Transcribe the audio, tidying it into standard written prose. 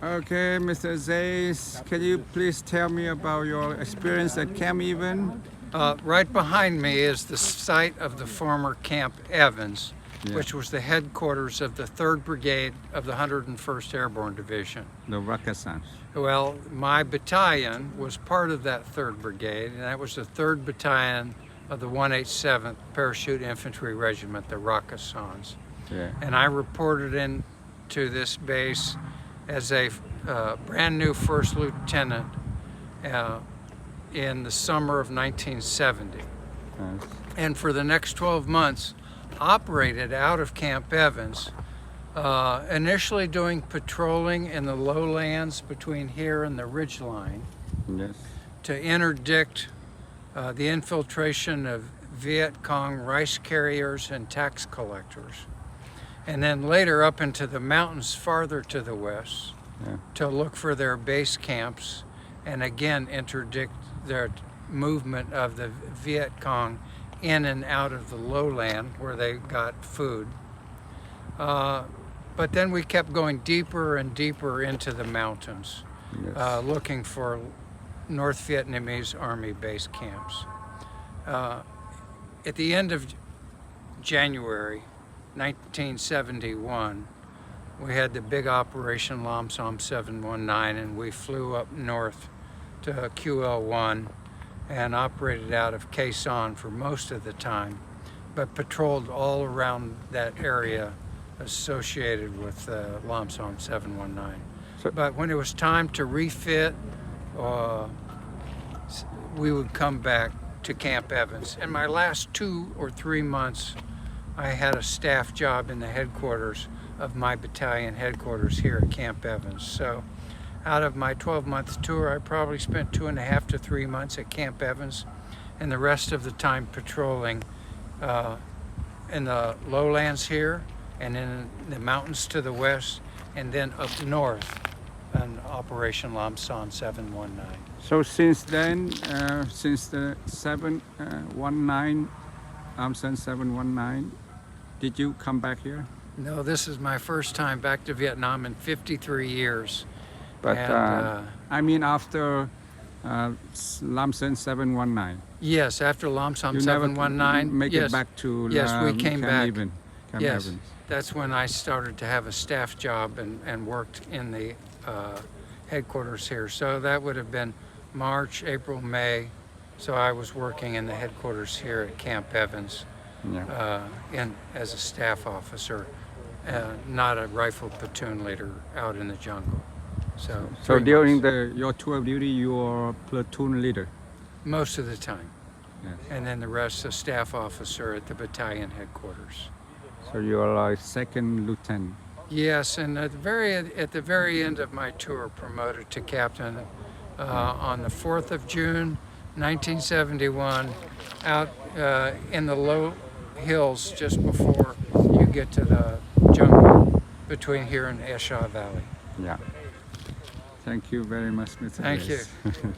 Okay, Mr. Zais, can you please tell me about your experience at Camp Evans? Right behind me is the site of the former Camp Evans, which was the headquarters of the 3rd Brigade of the 101st Airborne Division. The Rakasans. Well, my battalion was part of that 3rd Brigade, and that was the 3rd Battalion of the 187th Parachute Infantry Regiment, the Rakasans. Yeah. And I reported in to this base as a brand new first lieutenant in the summer of 1970. Yes. And for the next 12 months operated out of Camp Evans, initially doing patrolling in the lowlands between here and the ridgeline, Yes. to interdict the infiltration of Viet Cong rice carriers and tax collectors. And then later up into the mountains farther to the west, to look for their base camps and again interdict their movement of the Viet Cong in and out of the lowland where they got food. But then we kept going deeper and deeper into the mountains, looking for North Vietnamese Army base camps. At the end of January 1971, we had the big Operation Lam Som 719, and we flew up north to QL1 and operated out of Khe Sanh for most of the time, but patrolled all around that area associated with Lam Som 719. But when it was time to refit, we would come back to Camp Evans. In my last 2 or 3 months, I had a staff job in the headquarters of my battalion headquarters here at Camp Evans. So out of my 12-month tour, I probably spent 2.5 to 3 months at Camp Evans, and the rest of the time patrolling in the lowlands here and in the mountains to the west, and then up north on Operation Lam Som 719. So since then, since the 719, Lam Som 719, did you come back here? No, this is my first time back to Vietnam in 53 years. But I mean after Lam Som 719. Yes, after Lam Som you 719. Never make it back to yes, we came back. Camp yes, Evans. That's when I started to have a staff job and worked in the headquarters here. So that would have been March, April, May. So I was working in the headquarters here at Camp Evans as a staff officer, not a rifle platoon leader out in the jungle. So during your tour of duty, you were platoon leader? Most of the time. Yes. And then the rest a staff officer at the battalion headquarters. So you are like second lieutenant? Yes, and at the very end of my tour, promoted to captain on the 4th of June, 1971, out in the low hills just before you get to the jungle between here and Esha Valley. Yeah. Thank you very much, Mr. Thank Zais. you.